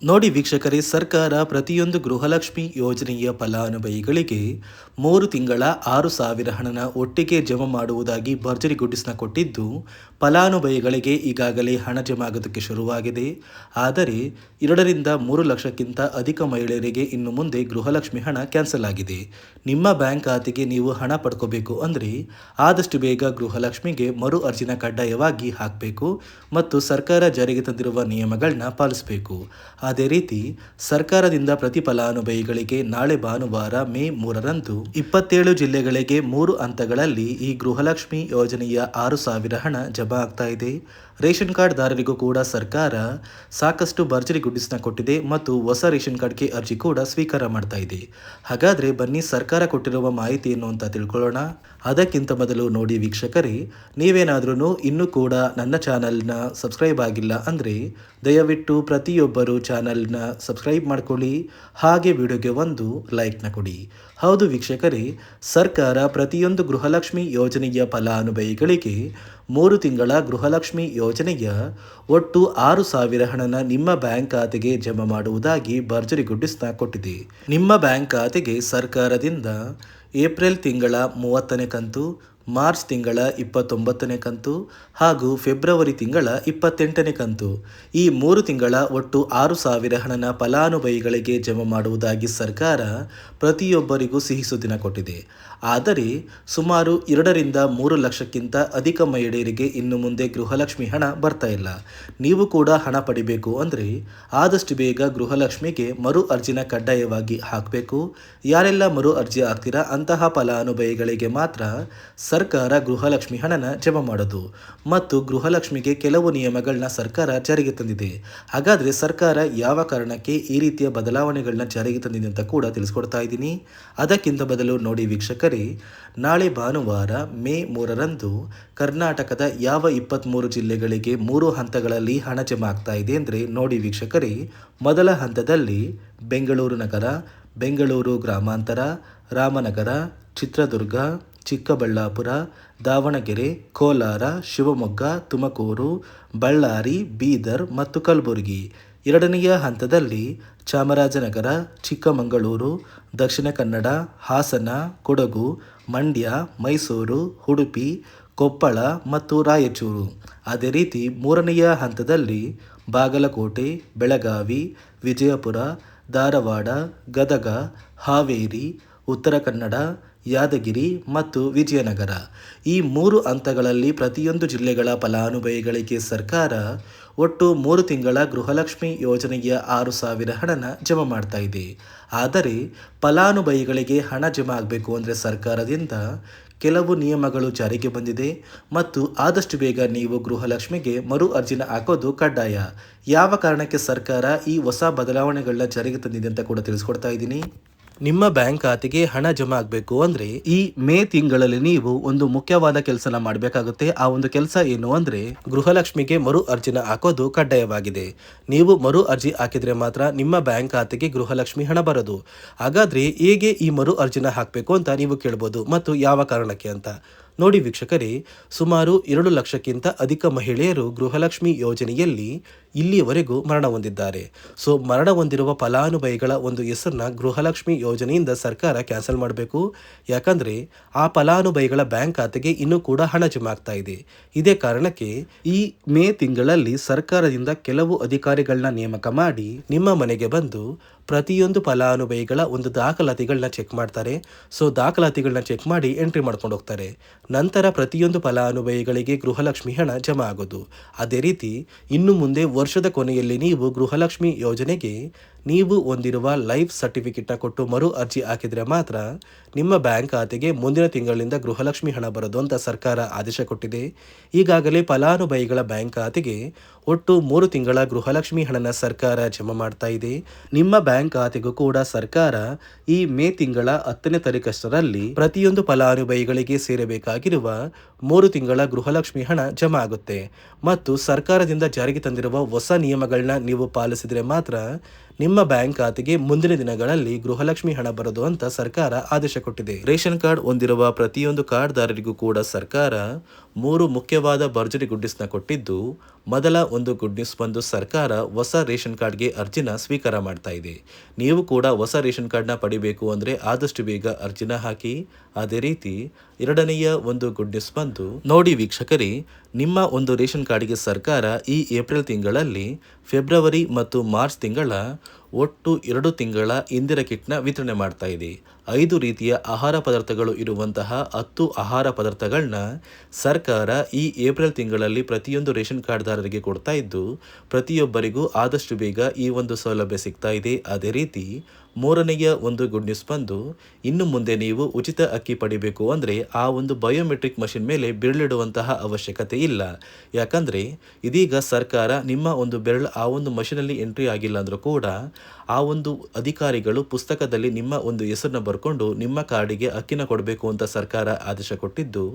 ನೋಡಿ ವೀಕ್ಷಕರೇ, ಸರ್ಕಾರ ಪ್ರತಿಯೊಂದು ಗೃಹಲಕ್ಷ್ಮಿ ಯೋಜನೆಯ ಫಲಾನುಭವಿಗಳಿಗೆ 3 ತಿಂಗಳ 6,000 ಹಣನ ಒಟ್ಟಿಗೆ ಜಮಾ ಮಾಡುವುದಾಗಿ ಭರ್ಜರಿ ಗುಡ್ಡಿಸ್ನ ಕೊಟ್ಟಿದ್ದು, ಫಲಾನುಭವಿಗಳಿಗೆ ಈಗಾಗಲೇ ಹಣ ಜಮಾ ಆಗೋದಕ್ಕೆ ಶುರುವಾಗಿದೆ. ಆದರೆ 2ರಿಂದ 3 ಲಕ್ಷಕ್ಕಿಂತ ಅಧಿಕ ಮಹಿಳೆಯರಿಗೆ ಇನ್ನು ಮುಂದೆ ಗೃಹಲಕ್ಷ್ಮಿ ಹಣ ಕ್ಯಾನ್ಸಲ್ ಆಗಿದೆ. ನಿಮ್ಮ ಬ್ಯಾಂಕ್ ಖಾತೆಗೆ ನೀವು ಹಣ ಪಡ್ಕೋಬೇಕು ಅಂದರೆ ಆದಷ್ಟು ಬೇಗ ಗೃಹಲಕ್ಷ್ಮಿಗೆ ಮರು ಅರ್ಜಿನ ಕಡ್ಡಾಯವಾಗಿ ಹಾಕಬೇಕು ಮತ್ತು ಸರ್ಕಾರ ಜಾರಿಗೆ ತಂದಿರುವ ನಿಯಮಗಳನ್ನ ಪಾಲಿಸಬೇಕು. ಅದೇ ರೀತಿ ಸರ್ಕಾರದಿಂದ ಪ್ರತಿ ಫಲಾನುಭವಿಗಳಿಗೆ ನಾಳೆ ಭಾನುವಾರ ಮೇ 3ರಂದು 27 ಜಿಲ್ಲೆಗಳಿಗೆ 3 ಹಂತಗಳಲ್ಲಿ ಈ ಗೃಹಲಕ್ಷ್ಮಿ ಯೋಜನೆಯ 6,000 ಹಣ ಜಮಾ ಆಗ್ತಾ ಇದೆ. ರೇಷನ್ ಕಾರ್ಡ್ ದಾರರಿಗೂ ಕೂಡ ಸರ್ಕಾರ ಸಾಕಷ್ಟು ಭರ್ಜರಿ ಗುಡ್ಡಿಸ್ನ ಕೊಟ್ಟಿದೆ ಮತ್ತು ಹೊಸ ರೇಷನ್ ಕಾರ್ಡ್ಗೆ ಅರ್ಜಿ ಕೂಡ ಸ್ವೀಕಾರ ಮಾಡ್ತಾ ಇದೆ. ಹಾಗಾದ್ರೆ ಬನ್ನಿ ಸರ್ಕಾರ ಕೊಟ್ಟಿರುವ ಮಾಹಿತಿ ಏನು ಅಂತ ತಿಳ್ಕೊಳ್ಳೋಣ. ಅದಕ್ಕಿಂತ ಮೊದಲು ನೋಡಿ ವೀಕ್ಷಕರೇ, ನೀವೇನಾದ್ರೂ ಇನ್ನೂ ಕೂಡ ನನ್ನ ಚಾನಲ್ನ ಸಬ್ಸ್ಕ್ರೈಬ್ ಆಗಿಲ್ಲ ಅಂದರೆ ದಯವಿಟ್ಟು ಪ್ರತಿಯೊಬ್ಬರು ಚಾನಲ್ನ ಸಬ್ಸ್ಕ್ರೈಬ್ ಮಾಡ್ಕೊಳ್ಳಿ, ಹಾಗೆ ವಿಡಿಯೋಗೆ ಒಂದು ಲೈಕ್ನ ಕೊಡಿ. ಹೌದು ವೀಕ್ಷಕರೇ, ಸರ್ಕಾರ ಪ್ರತಿಯೊಂದು ಗೃಹಲಕ್ಷ್ಮಿ ಯೋಜನೆಯ ಫಲಾನುಭವಿಗಳಿಗೆ 3 ತಿಂಗಳ ಗೃಹಲಕ್ಷ್ಮಿ ಯೋಜನೆಯ ಒಟ್ಟು 6,000 ಹಣನ ನಿಮ್ಮ ಬ್ಯಾಂಕ್ ಖಾತೆಗೆ ಜಮಾ ಮಾಡುವುದಾಗಿ ಭರ್ಜರಿ ಗುಡ್ಡಿಸ್ನ ಕೊಟ್ಟಿದೆ. ನಿಮ್ಮ ಬ್ಯಾಂಕ್ ಖಾತೆಗೆ ಸರ್ಕಾರದಿಂದ ಏಪ್ರಿಲ್ ತಿಂಗಳ 30ನೇ ಕಂತು, ಮಾರ್ಚ್ ತಿಂಗಳ 29ನೇ ಕಂತು ಹಾಗೂ ಫೆಬ್ರವರಿ ತಿಂಗಳ 28ನೇ ಕಂತು, ಈ 3 ತಿಂಗಳ ಒಟ್ಟು 6,000 ಹಣನ ಫಲಾನುಭವಿಗಳಿಗೆ ಜಮಾ ಮಾಡುವುದಾಗಿ ಸರ್ಕಾರ ಪ್ರತಿಯೊಬ್ಬರಿಗೂ ಸಿಹಿ ಸುದ್ದಿನ ಕೊಟ್ಟಿದೆ. ಆದರೆ ಸುಮಾರು 2ರಿಂದ 3 ಲಕ್ಷಕ್ಕಿಂತ ಅಧಿಕ ಮಹಿಳೆಯರಿಗೆ ಇನ್ನು ಮುಂದೆ ಗೃಹಲಕ್ಷ್ಮಿ ಹಣ ಬರ್ತಾ ಇಲ್ಲ. ನೀವು ಕೂಡ ಹಣ ಪಡಿಬೇಕು ಅಂದರೆ ಆದಷ್ಟು ಬೇಗ ಗೃಹಲಕ್ಷ್ಮಿಗೆ ಮರು ಅರ್ಜಿನ ಕಡ್ಡಾಯವಾಗಿ ಹಾಕಬೇಕು. ಯಾರೆಲ್ಲ ಮರು ಅರ್ಜಿ ಹಾಕ್ತೀರಾ ಅಂತಹ ಫಲಾನುಭವಿಗಳಿಗೆ ಮಾತ್ರ ಸರ್ಕಾರ ಗೃಹಲಕ್ಷ್ಮಿ ಹಣನ ಜಮಾ ಮಾಡೋದು ಮತ್ತು ಗೃಹಲಕ್ಷ್ಮಿಗೆ ಕೆಲವು ನಿಯಮಗಳನ್ನ ಸರ್ಕಾರ ಜಾರಿಗೆ ತಂದಿದೆ. ಹಾಗಾದರೆ ಸರ್ಕಾರ ಯಾವ ಕಾರಣಕ್ಕೆ ಈ ರೀತಿಯ ಬದಲಾವಣೆಗಳನ್ನ ಜಾರಿಗೆ ತಂದಿದೆ ಅಂತ ಕೂಡ ತಿಳಿಸ್ಕೊಡ್ತಾ ಇದ್ದೀನಿ. ಅದಕ್ಕಿಂತ ಬದಲು ನೋಡಿ ವೀಕ್ಷಕರೇ, ನಾಳೆ ಭಾನುವಾರ ಮೇ 3ರಂದು ಕರ್ನಾಟಕದ ಯಾವ 23 ಜಿಲ್ಲೆಗಳಿಗೆ 3 ಹಂತಗಳಲ್ಲಿ ಹಣ ಜಮಾ ಆಗ್ತಾ ಇದೆ ಅಂದರೆ ನೋಡಿ ವೀಕ್ಷಕರೇ, ಮೊದಲ ಹಂತದಲ್ಲಿ ಬೆಂಗಳೂರು ನಗರ, ಬೆಂಗಳೂರು ಗ್ರಾಮಾಂತರ, ರಾಮನಗರ, ಚಿತ್ರದುರ್ಗ, ಚಿಕ್ಕಬಳ್ಳಾಪುರ, ದಾವಣಗೆರೆ, ಕೋಲಾರ, ಶಿವಮೊಗ್ಗ, ತುಮಕೂರು, ಬಳ್ಳಾರಿ, ಬೀದರ್ ಮತ್ತು ಕಲಬುರಗಿ. 2ನೆಯ ಹಂತದಲ್ಲಿ ಚಾಮರಾಜನಗರ, ಚಿಕ್ಕಮಗಳೂರು, ದಕ್ಷಿಣ ಕನ್ನಡ, ಹಾಸನ, ಕೊಡಗು, ಮಂಡ್ಯ, ಮೈಸೂರು, ಉಡುಪಿ, ಕೊಪ್ಪಳ ಮತ್ತು ರಾಯಚೂರು. ಅದೇ ರೀತಿ 3ನೆಯ ಹಂತದಲ್ಲಿ ಬಾಗಲಕೋಟೆ, ಬೆಳಗಾವಿ, ವಿಜಯಪುರ, ಧಾರವಾಡ, ಗದಗ, ಹಾವೇರಿ, ಉತ್ತರ ಕನ್ನಡ, ಯಾದಗಿರಿ ಮತ್ತು ವಿಜಯನಗರ. ಈ 3 ಹಂತಗಳಲ್ಲಿ ಪ್ರತಿಯೊಂದು ಜಿಲ್ಲೆಗಳ ಫಲಾನುಭವಿಗಳಿಗೆ ಸರ್ಕಾರ ಒಟ್ಟು 3 ತಿಂಗಳ ಗೃಹಲಕ್ಷ್ಮಿ ಯೋಜನೆಯ 6,000 ಹಣನ ಜಮಾ ಮಾಡ್ತಾ ಇದೆ. ಆದರೆ ಫಲಾನುಭವಿಗಳಿಗೆ ಹಣ ಜಮಾ ಆಗಬೇಕು ಅಂದರೆ ಸರ್ಕಾರದಿಂದ ಕೆಲವು ನಿಯಮಗಳು ಜಾರಿಗೆ ಬಂದಿದೆ ಮತ್ತು ಆದಷ್ಟು ಬೇಗ ನೀವು ಗೃಹಲಕ್ಷ್ಮಿಗೆ ಮರು ಅರ್ಜಿನ ಹಾಕೋದು ಕಡ್ಡಾಯ. ಯಾವ ಕಾರಣಕ್ಕೆ ಸರ್ಕಾರ ಈ ಹೊಸ ಬದಲಾವಣೆಗಳನ್ನ ಜಾರಿಗೆ ತಂದಿದೆ ಅಂತ ಕೂಡ ತಿಳಿಸ್ಕೊಡ್ತಾ ಇದ್ದೀನಿ. ನಿಮ್ಮ ಬ್ಯಾಂಕ್ ಖಾತೆಗೆ ಹಣ ಜಮಾ ಆಗಬೇಕು ಅಂದರೆ ಈ ಮೇ ತಿಂಗಳಲ್ಲಿ ನೀವು ಒಂದು ಮುಖ್ಯವಾದ ಕೆಲಸನ ಮಾಡಬೇಕಾಗುತ್ತೆ. ಆ ಒಂದು ಕೆಲಸ ಏನು ಅಂದರೆ ಗೃಹಲಕ್ಷ್ಮಿಗೆ ಮರು ಅರ್ಜಿನ ಹಾಕೋದು ಕಡ್ಡಾಯವಾಗಿದೆ. ನೀವು ಮರು ಅರ್ಜಿ ಹಾಕಿದ್ರೆ ಮಾತ್ರ ನಿಮ್ಮ ಬ್ಯಾಂಕ್ ಖಾತೆಗೆ ಗೃಹಲಕ್ಷ್ಮಿ ಹಣ ಬರೋದು. ಹಾಗಾದ್ರೆ ಹೇಗೆ ಈ ಮರು ಅರ್ಜಿನ ಹಾಕಬೇಕು ಅಂತ ನೀವು ಕೇಳ್ಬೋದು ಮತ್ತು ಯಾವ ಕಾರಣಕ್ಕೆ ಅಂತ. ನೋಡಿ ವೀಕ್ಷಕರೇ, ಸುಮಾರು 2 ಲಕ್ಷಕ್ಕಿಂತ ಅಧಿಕ ಮಹಿಳೆಯರು ಗೃಹಲಕ್ಷ್ಮಿ ಯೋಜನೆಯಲ್ಲಿ ಇಲ್ಲಿಯವರೆಗೂ ಮರಣ ಹೊಂದಿದ್ದಾರೆ. ಸೊ ಮರಣ ಹೊಂದಿರುವ ಫಲಾನುಭವಿಗಳ ಒಂದು ಹೆಸರನ್ನ ಗೃಹಲಕ್ಷ್ಮಿ ಯೋಜನೆಯಿಂದ ಸರ್ಕಾರ ಕ್ಯಾನ್ಸಲ್ ಮಾಡಬೇಕು. ಯಾಕಂದರೆ ಆ ಫಲಾನುಭವಿಗಳ ಬ್ಯಾಂಕ್ ಖಾತೆಗೆ ಇನ್ನೂ ಕೂಡ ಹಣ ಜಮಾ ಆಗ್ತಾ ಇದೆ. ಇದೇ ಕಾರಣಕ್ಕೆ ಈ ಮೇ ತಿಂಗಳಲ್ಲಿ ಸರ್ಕಾರದಿಂದ ಕೆಲವು ಅಧಿಕಾರಿಗಳನ್ನ ನೇಮಕ ಮಾಡಿ ನಿಮ್ಮ ಮನೆಗೆ ಬಂದು ಪ್ರತಿಯೊಂದು ಫಲಾನುಭವಿಗಳ ಒಂದು ದಾಖಲಾತಿಗಳನ್ನ ಚೆಕ್ ಮಾಡ್ತಾರೆ. ಸೊ ದಾಖಲಾತಿಗಳನ್ನ ಚೆಕ್ ಮಾಡಿ ಎಂಟ್ರಿ ಮಾಡ್ಕೊಂಡು ಹೋಗ್ತಾರೆ. ನಂತರ ಪ್ರತಿಯೊಂದು ಫಲಾನುಭವಿಗಳಿಗೆ ಗೃಹಲಕ್ಷ್ಮಿ ಹಣ ಜಮಾ ಆಗೋದು. ಅದೇ ರೀತಿ ಇನ್ನು ಮುಂದೆ ವರ್ಷದ ಕೊನೆಯಲ್ಲಿ ನೀವು ಗೃಹಲಕ್ಷ್ಮಿ ಯೋಜನೆಗೆ ನೀವು ಹೊಂದಿರುವ ಲೈಫ್ ಸರ್ಟಿಫಿಕೇಟ್ನ ಕೊಟ್ಟು ಮರು ಅರ್ಜಿ ಹಾಕಿದರೆ ಮಾತ್ರ ನಿಮ್ಮ ಬ್ಯಾಂಕ್ ಖಾತೆಗೆ ಮುಂದಿನ ತಿಂಗಳಿಂದ ಗೃಹಲಕ್ಷ್ಮಿ ಹಣ ಬರೋದು ಅಂತ ಸರ್ಕಾರ ಆದೇಶ ಕೊಟ್ಟಿದೆ. ಈಗಾಗಲೇ ಫಲಾನುಭವಿಗಳ ಬ್ಯಾಂಕ್ ಖಾತೆಗೆ ಒಟ್ಟು 3 ತಿಂಗಳ ಗೃಹಲಕ್ಷ್ಮಿ ಹಣನ ಸರ್ಕಾರ ಜಮಾ ಮಾಡ್ತಾ ಇದೆ. ನಿಮ್ಮ ಬ್ಯಾಂಕ್ ಖಾತೆಗೂ ಕೂಡ ಸರ್ಕಾರ ಈ ಮೇ ತಿಂಗಳ 10ನೇ ತಾರೀಕಷ್ಟರಲ್ಲಿ ಪ್ರತಿಯೊಂದು ಫಲಾನುಭವಿಗಳಿಗೆ ಸೇರಬೇಕಾಗಿರುವ 3 ತಿಂಗಳ ಗೃಹಲಕ್ಷ್ಮಿ ಹಣ ಜಮಾ ಆಗುತ್ತೆ ಮತ್ತು ಸರ್ಕಾರದಿಂದ ಜಾರಿಗೆ ತಂದಿರುವ ಹೊಸ ನಿಯಮಗಳನ್ನ ನೀವು ಪಾಲಿಸಿದರೆ ಮಾತ್ರ ನಿಮ್ಮ ಬ್ಯಾಂಕ್ ಖಾತೆಗೆ ಮುಂದಿನ ದಿನಗಳಲ್ಲಿ ಗೃಹಲಕ್ಷ್ಮಿ ಹಣ ಬರೋದು ಅಂತ ಸರ್ಕಾರ ಆದೇಶ ಕೊಟ್ಟಿದೆ. ರೇಷನ್ ಕಾರ್ಡ್ ಹೊಂದಿರುವ ಪ್ರತಿಯೊಂದು ಕಾರ್ಡ್ದಾರರಿಗೂ ಕೂಡ ಸರ್ಕಾರ 3 ಮುಖ್ಯವಾದ ಭರ್ಜರಿ ಗುಡ್ ನ್ಯೂಸ್ನ ಕೊಟ್ಟಿದ್ದು, ಮೊದಲ ಒಂದು ಗುಡ್ ನ್ಯೂಸ್ ಬಂದು ಸರ್ಕಾರ ಹೊಸ ರೇಷನ್ ಕಾರ್ಡ್ಗೆ ಅರ್ಜಿನ ಸ್ವೀಕಾರ ಮಾಡ್ತಾ ಇದೆ. ನೀವು ಕೂಡ ಹೊಸ ರೇಷನ್ ಕಾರ್ಡ್ನ ಪಡಿಬೇಕು ಅಂದರೆ ಆದಷ್ಟು ಬೇಗ ಅರ್ಜಿನ ಹಾಕಿ. ಅದೇ ರೀತಿ ಎರಡನೆಯ ಒಂದು ಗುಡ್ ನ್ಯೂಸ್ ಬಂದು ನೋಡಿ ವೀಕ್ಷಕರೇ, ನಿಮ್ಮ ಒಂದು ರೇಷನ್ ಕಾರ್ಡ್ಗೆ ಸರ್ಕಾರ ಈ ಏಪ್ರಿಲ್ ತಿಂಗಳಲ್ಲಿ ಫೆಬ್ರವರಿ ಮತ್ತು ಮಾರ್ಚ್ ತಿಂಗಳ ಒಟ್ಟು 2 ತಿಂಗಳ ಇಂದಿರಾ ಕಿಟ್ನ ವಿತರಣೆ ಮಾಡ್ತಾ ಇದೆ. 5 ರೀತಿಯ ಆಹಾರ ಪದಾರ್ಥಗಳು ಇರುವಂತಹ 10 ಆಹಾರ ಪದಾರ್ಥಗಳನ್ನ ಸರ್ಕಾರ ಈ ಏಪ್ರಿಲ್ ತಿಂಗಳಲ್ಲಿ ಪ್ರತಿಯೊಂದು ರೇಷನ್ ಕಾರ್ಡ್ದಾರರಿಗೆ ಕೊಡ್ತಾ ಇದ್ದು, ಪ್ರತಿಯೊಬ್ಬರಿಗೂ ಆದಷ್ಟು ಬೇಗ ಈ ಒಂದು ಸೌಲಭ್ಯ ಸಿಗ್ತಾ ಇದೆ. ಅದೇ ರೀತಿ ಮೂರನೆಯ ಒಂದು ಗುಡ್ ನ್ಯೂಸ್ ಬಂದು, ಇನ್ನು ಮುಂದೆ ನೀವು ಉಚಿತ ಅಕ್ಕಿ ಪಡಿಬೇಕು ಅಂದರೆ ಆ ಒಂದು ಬಯೋಮೆಟ್ರಿಕ್ ಮಷಿನ್ ಮೇಲೆ ಬೆರಳಿಡುವಂತಹ ಅವಶ್ಯಕತೆ ಇಲ್ಲ. ಯಾಕಂದರೆ ಇದೀಗ ಸರ್ಕಾರ ನಿಮ್ಮ ಒಂದು ಬೆರಳು ಆ ಒಂದು ಮಷಿನಲ್ಲಿ ಎಂಟ್ರಿ ಆಗಿಲ್ಲ ಅಂದರೂ ಕೂಡ ಆ ಒಂದು ಅಧಿಕಾರಿಗಳು ಪುಸ್ತಕದಲ್ಲಿ ನಿಮ್ಮ ಒಂದು ಹೆಸರನ್ನ ಬರ್ಕೊಂಡು ನಿಮ್ಮ ಕಾರ್ಡಿಗೆ ಅಕ್ಕಿನ ಕೊಡಬೇಕು ಅಂತ ಸರ್ಕಾರ ಆದೇಶ ಕೊಟ್ಟಿದ್ದು,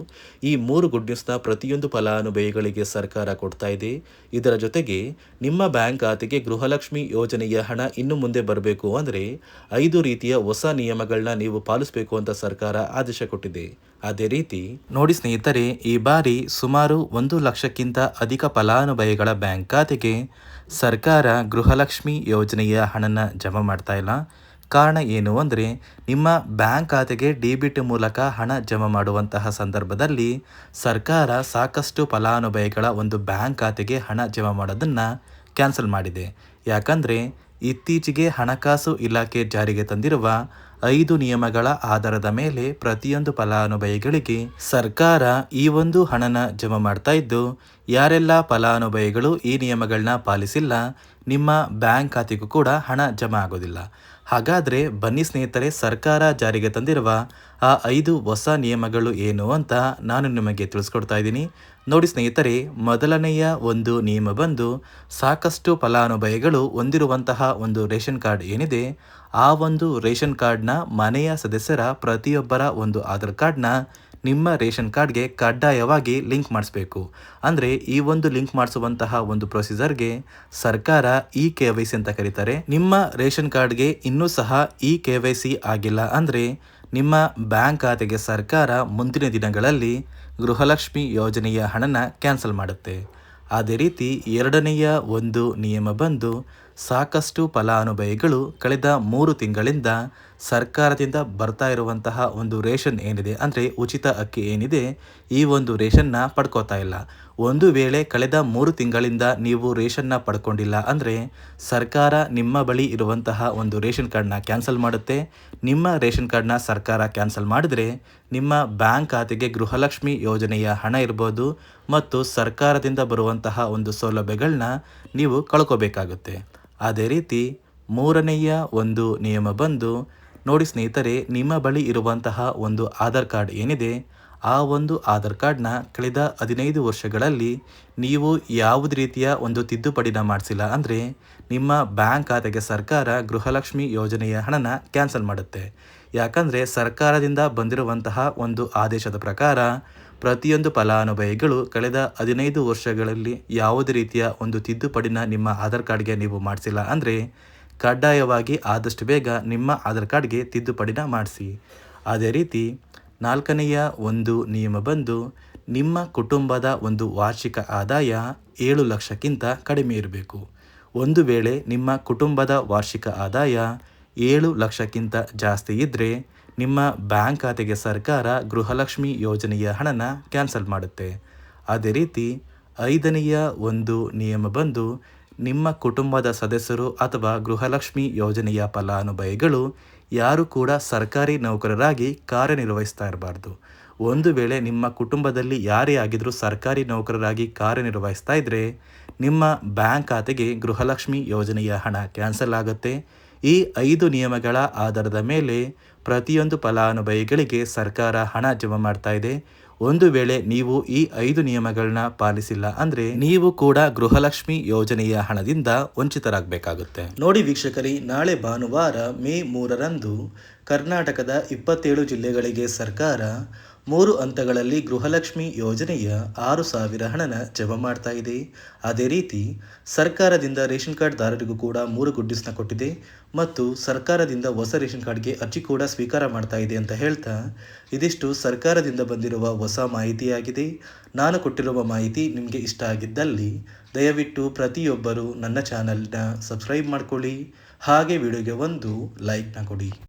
ಈ 3 ಗುಡ್ ನ್ಯೂಸ್ನ ಪ್ರತಿಯೊಂದು ಫಲಾನುಭವಿಗಳಿಗೆ ಸರ್ಕಾರ ಕೊಡ್ತಾ ಇದೆ. ಇದರ ಜೊತೆಗೆ ನಿಮ್ಮ ಬ್ಯಾಂಕ್ ಖಾತೆಗೆ ಗೃಹಲಕ್ಷ್ಮಿ ಯೋಜನೆಯ ಹಣ ಇನ್ನು ಮುಂದೆ ಬರಬೇಕು ಅಂದರೆ 5 ರೀತಿಯ ಹೊಸ ನಿಯಮಗಳನ್ನ ನೀವು ಪಾಲಿಸಬೇಕು ಅಂತ ಸರ್ಕಾರ ಆದೇಶ ಕೊಟ್ಟಿದೆ. ಅದೇ ರೀತಿ ನೋಡಿ ಸ್ನೇಹಿತರೆ, ಈ ಬಾರಿ ಸುಮಾರು 1 ಲಕ್ಷಕ್ಕಿಂತ ಅಧಿಕ ಫಲಾನುಭವಿಗಳ ಬ್ಯಾಂಕ್ ಖಾತೆಗೆ ಸರ್ಕಾರ ಗೃಹಲಕ್ಷ್ಮಿ ಯೋಜನೆಯ ಹಣನ ಜಮಾ ಮಾಡ್ತಾ ಇಲ್ಲ. ಕಾರಣ ಏನು ಅಂದರೆ, ನಿಮ್ಮ ಬ್ಯಾಂಕ್ ಖಾತೆಗೆ ಡೆಬಿಟ್ ಮೂಲಕ ಹಣ ಜಮಾ ಮಾಡುವಂತಹ ಸಂದರ್ಭದಲ್ಲಿ ಸರ್ಕಾರ ಸಾಕಷ್ಟು ಫಲಾನುಭವಿಗಳ ಒಂದು ಬ್ಯಾಂಕ್ ಖಾತೆಗೆ ಹಣ ಜಮಾ ಮಾಡೋದನ್ನು ಕ್ಯಾನ್ಸಲ್ ಮಾಡಿದೆ. ಯಾಕಂದರೆ ಇತ್ತೀಚೆಗೆ ಹಣಕಾಸು ಇಲಾಖೆ ಜಾರಿಗೆ ತಂದಿರುವ 5 ನಿಯಮಗಳ ಆಧಾರದ ಮೇಲೆ ಪ್ರತಿಯೊಂದು ಫಲಾನುಭವಿಗಳಿಗೆ ಸರ್ಕಾರ ಈ ಒಂದು ಹಣನ ಜಮಾ ಮಾಡ್ತಾ ಇದ್ದು, ಯಾರೆಲ್ಲ ಫಲಾನುಭವಿಗಳು ಈ ನಿಯಮಗಳನ್ನ ಪಾಲಿಸಿಲ್ಲ, ನಿಮ್ಮ ಬ್ಯಾಂಕ್ ಖಾತೆಗೂ ಕೂಡ ಹಣ ಜಮಾ ಆಗೋದಿಲ್ಲ. ಹಾಗಾದರೆ ಬನ್ನಿ ಸ್ನೇಹಿತರೆ, ಸರ್ಕಾರ ಜಾರಿಗೆ ತಂದಿರುವ ಆ 5 ಹೊಸ ನಿಯಮಗಳು ಏನು ಅಂತ ನಾನು ನಿಮಗೆ ತಿಳಿಸ್ಕೊಡ್ತಾ ಇದ್ದೀನಿ. ನೋಡಿ ಸ್ನೇಹಿತರೆ, ಮೊದಲನೆಯ ಒಂದು ನಿಯಮ ಬಂದು, ಸಾಕಷ್ಟು ಫಲಾನುಭವಿಗಳು ಹೊಂದಿರುವಂತಹ ಒಂದು ರೇಷನ್ ಕಾರ್ಡ್ ಏನಿದೆ, ಆ ಒಂದು ರೇಷನ್ ಕಾರ್ಡ್ನ ಮನೆಯ ಸದಸ್ಯರ ಪ್ರತಿಯೊಬ್ಬರ ಒಂದು ಆಧಾರ್ ಕಾರ್ಡ್ನ ನಿಮ್ಮ ರೇಷನ್ ಕಾರ್ಡ್ಗೆ ಕಡ್ಡಾಯವಾಗಿ ಲಿಂಕ್ ಮಾಡಿಸ್ಬೇಕು. ಅಂದರೆ ಈ ಒಂದು ಲಿಂಕ್ ಮಾಡಿಸುವಂತಹ ಒಂದು ಪ್ರೊಸೀಜರ್ಗೆ ಸರ್ಕಾರ KYC ಅಂತ ಕರೀತಾರೆ. ನಿಮ್ಮ ರೇಷನ್ ಕಾರ್ಡ್ಗೆ ಇನ್ನೂ ಸಹ KYC ಆಗಿಲ್ಲ ಅಂದರೆ ನಿಮ್ಮ ಬ್ಯಾಂಕ್ ಖಾತೆಗೆ ಸರ್ಕಾರ ಮುಂದಿನ ದಿನಗಳಲ್ಲಿ ಗೃಹಲಕ್ಷ್ಮಿ ಯೋಜನೆಯ ಹಣನ ಕ್ಯಾನ್ಸಲ್ ಮಾಡುತ್ತೆ. ಅದೇ ರೀತಿ ಎರಡನೆಯ ಒಂದು ನಿಯಮ ಬಂದು, ಸಾಕಷ್ಟು ಫಲಾನುಭವಿಗಳು ಕಳೆದ 3 ತಿಂಗಳಿಂದ ಸರ್ಕಾರದಿಂದ ಬರ್ತಾ ಇರುವಂತಹ ಒಂದು ರೇಷನ್ ಏನಿದೆ, ಅಂದರೆ ಉಚಿತ ಅಕ್ಕಿ ಏನಿದೆ, ಈ ಒಂದು ರೇಷನ್ನ ಪಡ್ಕೋತಾ ಇಲ್ಲ. ಒಂದು ವೇಳೆ ಕಳೆದ 3 ತಿಂಗಳಿಂದ ನೀವು ರೇಷನ್ನ ಪಡ್ಕೊಂಡಿಲ್ಲ ಅಂದರೆ ಸರ್ಕಾರ ನಿಮ್ಮ ಬಳಿ ಇರುವಂತಹ ಒಂದು ರೇಷನ್ ಕಾರ್ಡ್ನ ಕ್ಯಾನ್ಸಲ್ ಮಾಡುತ್ತೆ. ನಿಮ್ಮ ರೇಷನ್ ಕಾರ್ಡ್ನ ಸರ್ಕಾರ ಕ್ಯಾನ್ಸಲ್ ಮಾಡಿದರೆ ನಿಮ್ಮ ಬ್ಯಾಂಕ್ ಖಾತೆಗೆ ಗೃಹಲಕ್ಷ್ಮಿ ಯೋಜನೆಯ ಹಣ ಇರ್ಬೋದು ಮತ್ತು ಸರ್ಕಾರದಿಂದ ಬರುವಂತಹ ಒಂದು ಸೌಲಭ್ಯಗಳನ್ನ ನೀವು ಕಳ್ಕೋಬೇಕಾಗುತ್ತೆ. ಅದೇ ರೀತಿ ಮೂರನೆಯ ಒಂದು ನಿಯಮ ಬಂದು, ನೋಡಿ ಸ್ನೇಹಿತರೆ, ನಿಮ್ಮ ಬಳಿ ಇರುವಂತಹ ಒಂದು ಆಧಾರ್ ಕಾರ್ಡ್ ಏನಿದೆ, ಆ ಒಂದು ಆಧಾರ್ ಕಾರ್ಡ್ನ ಕಳೆದ 15 ವರ್ಷಗಳಲ್ಲಿ ನೀವು ಯಾವುದೇ ರೀತಿಯ ಒಂದು ತಿದ್ದುಪಡಿನ ಮಾಡಿಸಿಲ್ಲ ಅಂದರೆ ನಿಮ್ಮ ಬ್ಯಾಂಕ್ ಖಾತೆಗೆ ಸರ್ಕಾರ ಗೃಹಲಕ್ಷ್ಮಿ ಯೋಜನೆಯ ಹಣನ ಕ್ಯಾನ್ಸಲ್ ಮಾಡುತ್ತೆ. ಯಾಕಂದರೆ ಸರ್ಕಾರದಿಂದ ಬಂದಿರುವಂತಹ ಒಂದು ಆದೇಶದ ಪ್ರಕಾರ ಪ್ರತಿಯೊಂದು ಫಲಾನುಭವಿಗಳು ಕಳೆದ 15 ವರ್ಷಗಳಲ್ಲಿ ಯಾವುದೇ ರೀತಿಯ ಒಂದು ತಿದ್ದುಪಡಿನ ನಿಮ್ಮ ಆಧಾರ್ ಕಾರ್ಡ್ಗೆ ನೀವು ಮಾಡಿಸಿಲ್ಲ ಅಂದರೆ ಕಡ್ಡಾಯವಾಗಿ ಆದಷ್ಟು ಬೇಗ ನಿಮ್ಮ ಆಧಾರ್ ಕಾರ್ಡ್ಗೆ ತಿದ್ದುಪಡಿನ ಮಾಡಿಸಿ. ಅದೇ ರೀತಿ 4ನೆಯ ಒಂದು ನಿಯಮ ಬಂದು, ನಿಮ್ಮ ಕುಟುಂಬದ ಒಂದು ವಾರ್ಷಿಕ ಆದಾಯ 7 ಲಕ್ಷಕ್ಕಿಂತ ಕಡಿಮೆ ಇರಬೇಕು. ಒಂದು ವೇಳೆ ನಿಮ್ಮ ಕುಟುಂಬದ ವಾರ್ಷಿಕ ಆದಾಯ 7 ಲಕ್ಷಕ್ಕಿಂತ ಜಾಸ್ತಿ ಇದ್ದರೆ ನಿಮ್ಮ ಬ್ಯಾಂಕ್ ಖಾತೆಗೆ ಸರ್ಕಾರ ಗೃಹಲಕ್ಷ್ಮಿ ಯೋಜನೆಯ ಹಣನ ಕ್ಯಾನ್ಸಲ್ ಮಾಡುತ್ತೆ. ಅದೇ ರೀತಿ 5ನೆಯ ಒಂದು ನಿಯಮ ಬಂದು, ನಿಮ್ಮ ಕುಟುಂಬದ ಸದಸ್ಯರು ಅಥವಾ ಗೃಹಲಕ್ಷ್ಮಿ ಯೋಜನೆಯ ಫಲಾನುಭವಿಗಳು ಯಾರು ಕೂಡ ಸರ್ಕಾರಿ ನೌಕರರಾಗಿ ಕಾರ್ಯನಿರ್ವಹಿಸ್ತಾ ಇರಬಾರ್ದು. ಒಂದು ವೇಳೆ ನಿಮ್ಮ ಕುಟುಂಬದಲ್ಲಿ ಯಾರೇ ಆಗಿದ್ರೂ ಸರ್ಕಾರಿ ನೌಕರರಾಗಿ ಕಾರ್ಯನಿರ್ವಹಿಸ್ತಾ ಇದ್ದರೆ ನಿಮ್ಮ ಬ್ಯಾಂಕ್ ಖಾತೆಗೆ ಗೃಹಲಕ್ಷ್ಮಿ ಯೋಜನೆಯ ಹಣ ಕ್ಯಾನ್ಸಲ್ ಆಗುತ್ತೆ. ಈ 5 ನಿಯಮಗಳ ಆಧಾರದ ಮೇಲೆ ಪ್ರತಿಯೊಂದು ಫಲಾನುಭವಿಗಳಿಗೆ ಸರ್ಕಾರ ಹಣ ಜಮಾ ಮಾಡ್ತಾ ಇದೆ. ಒಂದು ವೇಳೆ ನೀವು ಈ 5 ನಿಯಮಗಳನ್ನ ಪಾಲಿಸಿಲ್ಲ ಅಂದರೆ ನೀವು ಕೂಡ ಗೃಹಲಕ್ಷ್ಮಿ ಯೋಜನೆಯ ಹಣದಿಂದ ವಂಚಿತರಾಗಬೇಕಾಗುತ್ತೆ. ನೋಡಿ ವೀಕ್ಷಕರೇ, ನಾಳೆ ಭಾನುವಾರ ಮೇ 3ರಂದು ಕರ್ನಾಟಕದ 27 ಜಿಲ್ಲೆಗಳಿಗೆ ಸರ್ಕಾರ 3 ಹಂತಗಳಲ್ಲಿ ಗೃಹಲಕ್ಷ್ಮಿ ಯೋಜನೆಯ 6,000 ಹಣನ ಜಮಾ ಮಾಡ್ತಾ ಇದೆ. ಅದೇ ರೀತಿ ಸರ್ಕಾರದಿಂದ ರೇಷನ್ ಕಾರ್ಡ್ದಾರರಿಗೂ ಕೂಡ 3 ಗುಡ್ಡಿಸ್ನ ಕೊಟ್ಟಿದೆ ಮತ್ತು ಸರ್ಕಾರದಿಂದ ಹೊಸ ರೇಷನ್ ಕಾರ್ಡ್ಗೆ ಅರ್ಜಿ ಕೂಡ ಸ್ವೀಕಾರ ಮಾಡ್ತಾ ಇದೆ ಅಂತ ಹೇಳ್ತಾ, ಇದಿಷ್ಟು ಸರ್ಕಾರದಿಂದ ಬಂದಿರುವ ಹೊಸ ಮಾಹಿತಿಯಾಗಿದೆ. ನಾನು ಕೊಟ್ಟಿರುವ ಮಾಹಿತಿ ನಿಮಗೆ ಇಷ್ಟ ಆಗಿದ್ದಲ್ಲಿ ದಯವಿಟ್ಟು ಪ್ರತಿಯೊಬ್ಬರು ನನ್ನ ಚಾನಲ್ನ ಸಬ್ಸ್ಕ್ರೈಬ್ ಮಾಡ್ಕೊಳ್ಳಿ, ಹಾಗೆ ವಿಡಿಯೋಗೆ ಒಂದು ಲೈಕ್ನ ಕೊಡಿ.